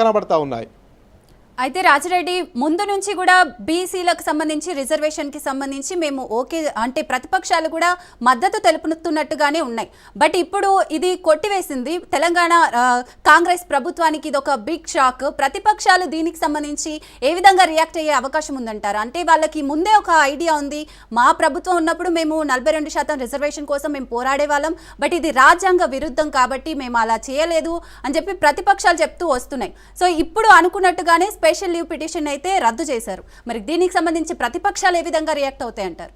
కనబడతా ఉన్నాయి. అయితే రాజిరెడ్డి ముందు నుంచి కూడా బీసీలకు సంబంధించి రిజర్వేషన్కి సంబంధించి మేము ఓకే అంటే ప్రతిపక్షాలు కూడా మద్దతు తెలుపుతున్నట్టుగానే ఉన్నాయి. బట్ ఇప్పుడు ఇది కొట్టివేసింది తెలంగాణ కాంగ్రెస్ ప్రభుత్వానికి. ఇది ఒక బిగ్ షాక్. ప్రతిపక్షాలు దీనికి సంబంధించి ఏ విధంగా రియాక్ట్ అయ్యే అవకాశం ఉందంటారు? అంటే వాళ్ళకి ముందే ఒక ఐడియా ఉంది, మా ప్రభుత్వం ఉన్నప్పుడు మేము 42% రిజర్వేషన్ కోసం మేము పోరాడే వాళ్ళం, బట్ ఇది రాజ్యాంగ విరుద్ధం కాబట్టి మేము అలా చేయలేదు అని చెప్పి ప్రతిపక్షాలు చెప్తూ వస్తున్నాయి. సో ఇప్పుడు అనుకున్నట్టుగానే స్పెషల్ లీవ్ పిటిషన్ అయితే రద్దు చేశారు. మరి దీనికి సంబంధించి ప్రతిపక్షాలు ఏ విధంగా రియాక్ట్ అవుతాయంటారు?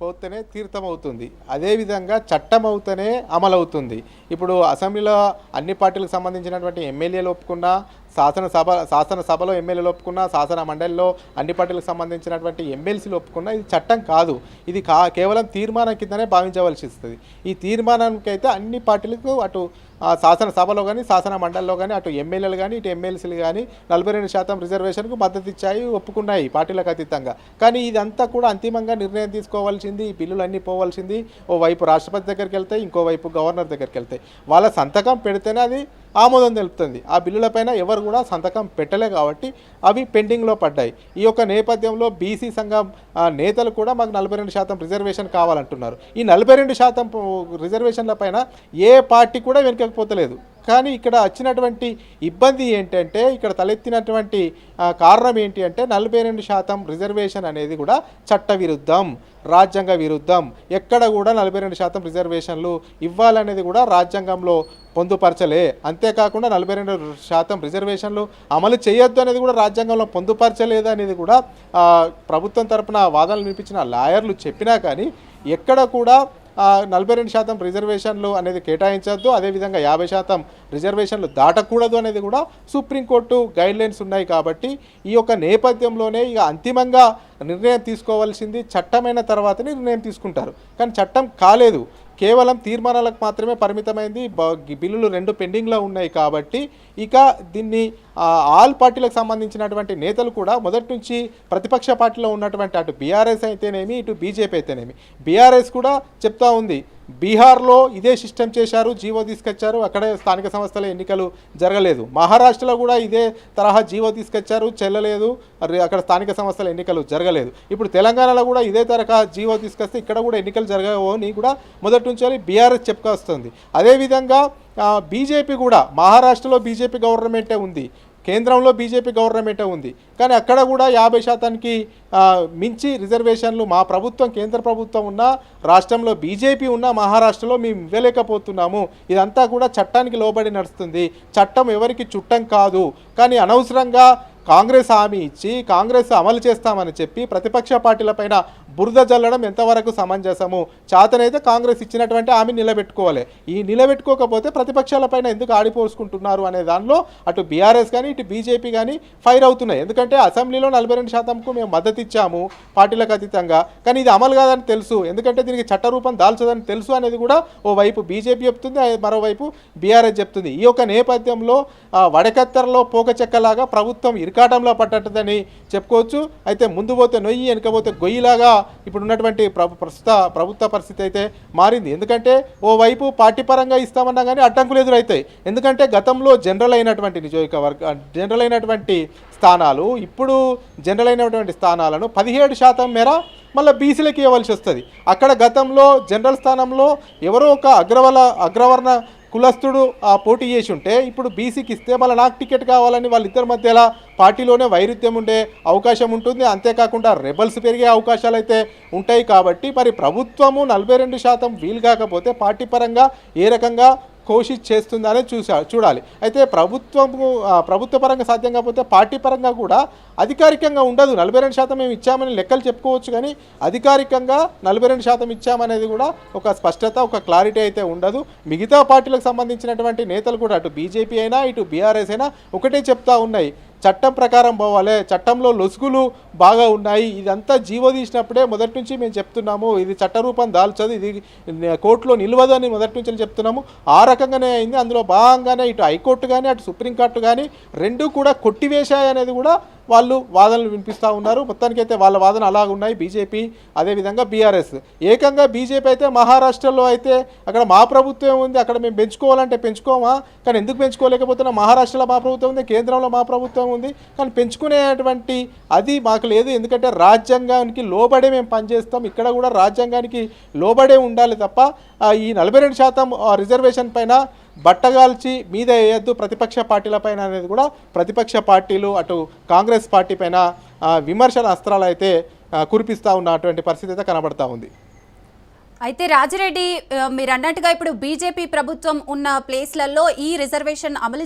పోతేనే తీర్థం అవుతుంది, అదేవిధంగా చట్టం అవుతూనే అమలవుతుంది. ఇప్పుడు అసెంబ్లీలో అన్ని పార్టీలకు సంబంధించినటువంటి ఎమ్మెల్యేలు ఒప్పుకున్నా, శాసనసభలో ఎమ్మెల్యేలు ఒప్పుకున్నా, శాసన మండలిలో అన్ని పార్టీలకు సంబంధించినటువంటి ఎమ్మెల్సీలు ఒప్పుకున్నా ఇది చట్టం కాదు. ఇది కేవలం తీర్మానం కిందనే భావించవలసి వస్తుంది. ఈ తీర్మానానికి అయితే అన్ని పార్టీలకు అటు శాసనసభలో కానీ శాసన మండలిలో కానీ అటు ఎమ్మెల్యేలు కానీ ఇటు ఎమ్మెల్సీలు కానీ 42% రిజర్వేషన్కు మద్దతు ఇచ్చాయి, ఒప్పుకున్నాయి పార్టీలకు అతీతంగా. కానీ ఇదంతా కూడా అంతిమంగా నిర్ణయం తీసుకోవాల్సింది, ఈ బిల్లులు అన్నీ పోవాల్సింది ఓవైపు రాష్ట్రపతి దగ్గరికి వెళ్తాయి, ఇంకోవైపు గవర్నర్ దగ్గరికి వెళ్తాయి. వాళ్ళ సంతకం పెడితేనే అది ఆమోదం తెలుపుతుంది. ఆ బిల్లులపైన ఎవరు కూడా సంతకం పెట్టలే కాబట్టి అవి పెండింగ్లో పడ్డాయి. ఈ యొక్క నేపథ్యంలో బీసీ సంఘం నేతలు కూడా మాకు 42% రిజర్వేషన్ కావాలంటున్నారు. ఈ 42% రిజర్వేషన్ల పైన ఏ పార్టీ కూడా వెనుకపోతలేదు. కానీ ఇక్కడ వచ్చినటువంటి ఇబ్బంది ఏంటంటే, ఇక్కడ తలెత్తినటువంటి కారణం ఏంటి అంటే 42% రిజర్వేషన్ అనేది కూడా చట్ట విరుద్ధం, రాజ్యాంగ విరుద్ధం. ఎక్కడ కూడా 42% రిజర్వేషన్లు ఇవ్వాలనేది కూడా రాజ్యాంగంలో పొందుపరచలే. అంతేకాకుండా 42% రిజర్వేషన్లు అమలు చేయొద్దు అనేది కూడా రాజ్యాంగంలో పొందుపరచలేదు అనేది కూడా ప్రభుత్వం తరపున వాదనలు వినిపించిన లాయర్లు చెప్పినా కానీ ఎక్కడ కూడా 42% రిజర్వేషన్లు అనేది కేటాయించద్దు, అదేవిధంగా 50% రిజర్వేషన్లు దాటకూడదు అనేది కూడా సుప్రీంకోర్టు గైడ్లైన్స్ ఉన్నాయి. కాబట్టి ఈ యొక్క నేపథ్యంలోనే ఇక అంతిమంగా నిర్ణయం తీసుకోవాల్సింది చట్టమైన తర్వాతనే నిర్ణయం తీసుకుంటారు. కానీ చట్టం కాలేదు, కేవలం తీర్మానాలకు మాత్రమే పరిమితమైంది. బిల్లులు 2 పెండింగ్లో ఉన్నాయి. కాబట్టి ఇక దీన్ని ఆల్ పార్టీలకు సంబంధించినటువంటి నేతలు కూడా మొదటి నుంచి ప్రతిపక్ష పార్టీలో ఉన్నటువంటి అటు బీఆర్ఎస్ అయితేనేమి ఇటు బీజేపీ అయితేనేమి, బీఆర్ఎస్ కూడా చెప్తా ఉంది బీహార్లో ఇదే సిస్టమ్ చేశారు, జీవో తీసుకొచ్చారు, అక్కడే స్థానిక సంస్థల ఎన్నికలు జరగలేదు. మహారాష్ట్రలో కూడా ఇదే తరహా జీవో తీసుకొచ్చారు, చెల్లలేదు, అక్కడ స్థానిక సంస్థల ఎన్నికలు జరగలేదు. ఇప్పుడు తెలంగాణలో కూడా ఇదే తరహా జీవో తీసుకొస్తే ఇక్కడ కూడా ఎన్నికలు జరగవు అని కూడా మొదటి నుంచి బీఆర్ఎస్ చెప్పుకొస్తుంది. అదేవిధంగా బీజేపీ కూడా మహారాష్ట్రలో బీజేపీ గవర్నమెంటే ఉంది, కేంద్రంలో బీజేపీ గవర్నమెంటే ఉంది. కానీ అక్కడ కూడా 50%కి మించి రిజర్వేషన్లు మా ప్రభుత్వం కేంద్ర ప్రభుత్వం ఉన్న రాష్ట్రంలో బీజేపీ ఉన్న మహారాష్ట్రలో మేము ఇవ్వలేకపోతున్నాము. ఇదంతా కూడా చట్టానికి లోబడి నడుస్తుంది. చట్టం ఎవరికి చుట్టం కాదు. కానీ అనవసరంగా కాంగ్రెస్ హామీ ఇచ్చి కాంగ్రెస్ అమలు చేస్తామని చెప్పి ప్రతిపక్ష పార్టీలపైన బురద జల్లడం ఎంతవరకు సమంజసము? చేతనైతే కాంగ్రెస్ ఇచ్చినటువంటి హామీ నిలబెట్టుకోవాలి. ఈ నిలబెట్టుకోకపోతే ప్రతిపక్షాలపైన ఎందుకు ఆడిపోసుకుంటున్నారు అనే దానిలో అటు బీఆర్ఎస్ కానీ ఇటు బీజేపీ కానీ ఫైర్ అవుతున్నాయి. ఎందుకంటే అసెంబ్లీలో 42%కు మేము మద్దతు ఇచ్చాము పార్టీలకు అతీతంగా, కానీ ఇది అమలు కాదని తెలుసు, ఎందుకంటే దీనికి చట్టరూపం దాల్చదని తెలుసు అనేది కూడా ఓవైపు బీజేపీ చెప్తుంది, మరోవైపు బీఆర్ఎస్ చెప్తుంది. ఈ యొక్క నేపథ్యంలో వడకత్తెరలో పోక చెక్కలాగా ప్రభుత్వం ఇరకాటంలో పట్టదని చెప్పుకోవచ్చు. అయితే ముందు పోతే నొయ్యి వెనుకపోతే గొయ్యిలాగా ఇప్పుడు ఉన్నటువంటి ప్రభుత్వ పరిస్థితి అయితే మారింది. ఎందుకంటే ఓవైపు పార్టీ పరంగా ఇస్తామన్నా కానీ అడ్డంకులు ఎదురవుతాయి. ఎందుకంటే గతంలో జనరల్ అయినటువంటి స్థానాలు ఇప్పుడు జనరల్ అయినటువంటి స్థానాలను 17% మేర మళ్ళీ బీసీలకు ఇవ్వాల్సి వస్తుంది. అక్కడ గతంలో జనరల్ స్థానంలో ఎవరో ఒక అగ్రవర్ణ కులస్తుడు పోటీ చేసి ఉంటే ఇప్పుడు బీసీకి ఇస్తే మళ్ళీ నాకు టికెట్ కావాలని వాళ్ళిద్దరి మధ్యలో పార్టీలోనే వైరుధ్యం ఉండే అవకాశం ఉంటుంది. అంతేకాకుండా రెబల్స్ పెరిగే అవకాశాలు అయితే ఉంటాయి. కాబట్టి మరి ప్రభుత్వము 42% వీలు కాకపోతే పార్టీ పరంగా ఏ రకంగా కోషిష్ చేస్తుందనే చూడాలి. అయితే ప్రభుత్వ పరంగా సాధ్యం కాకపోతే పార్టీ పరంగా కూడా అధికారికంగా ఉండదు. 42% మేము ఇచ్చామని లెక్కలు చెప్పుకోవచ్చు, కానీ అధికారికంగా 42% ఇచ్చామనేది కూడా ఒక స్పష్టత, ఒక క్లారిటీ అయితే ఉండదు. మిగతా పార్టీలకు సంబంధించినటువంటి నేతలు కూడా అటు బీజేపీ అయినా ఇటు బీఆర్ఎస్ అయినా ఒకటే చెప్తా ఉన్నాయి, చట్టం ప్రకారం పోవాలి, చట్టంలో లొసుగులు బాగా ఉన్నాయి. ఇదంతా జీవో తీసినప్పుడే మొదటి నుంచి మేము చెప్తున్నాము, ఇది చట్టరూపం దాల్చదు, ఇది కోర్టులో నిలవదు అని మొదటి నుంచి చెప్తున్నాము. ఆ రకంగానే అయింది. అందులో భాగంగానే ఇటు హైకోర్టు కానీ అటు సుప్రీంకోర్టు కానీ రెండూ కూడా కొట్టివేశాయి అనేది కూడా వాళ్ళు వాదనలు వినిపిస్తూ ఉన్నారు. మొత్తానికైతే వాళ్ళ వాదన అలాగ ఉన్నాయి. బీజేపీ అదేవిధంగా బీఆర్ఎస్ ఏకంగా బీజేపీ అయితే మహారాష్ట్రలో అయితే అక్కడ మా ప్రభుత్వం ఉంది, అక్కడ మేము పెంచుకోవాలంటే పెంచుకోమా, కానీ ఎందుకు పెంచుకోలేకపోతున్నా, మహారాష్ట్రలో మా ప్రభుత్వం ఉంది, కేంద్రంలో మా ప్రభుత్వం ఉంది, కానీ పెంచుకునేటువంటి అది మాకు లేదు. ఎందుకంటే రాజ్యాంగానికి లోబడే మేము పనిచేస్తాం, ఇక్కడ కూడా రాజ్యాంగానికి లోబడే ఉండాలి తప్ప ఈ 42% రిజర్వేషన్ పైన బట్టగాల్చి మీద వేయద్దు ప్రతిపక్ష పార్టీల పైన అనేది కూడా ప్రతిపక్ష పార్టీలు అటు కాంగ్రెస్ పార్టీ పైన విమర్శల అస్త్రాలు అయితే కురిపిస్తూ ఉన్నటువంటి పరిస్థితి అయితే కనబడతా ఉంది. అయితే రాజిరెడ్డి మీరు అన్నట్టుగా ఇప్పుడు బీజేపీ ప్రభుత్వం ఉన్న ప్లేస్లలో ఈ రిజర్వేషన్ అమలు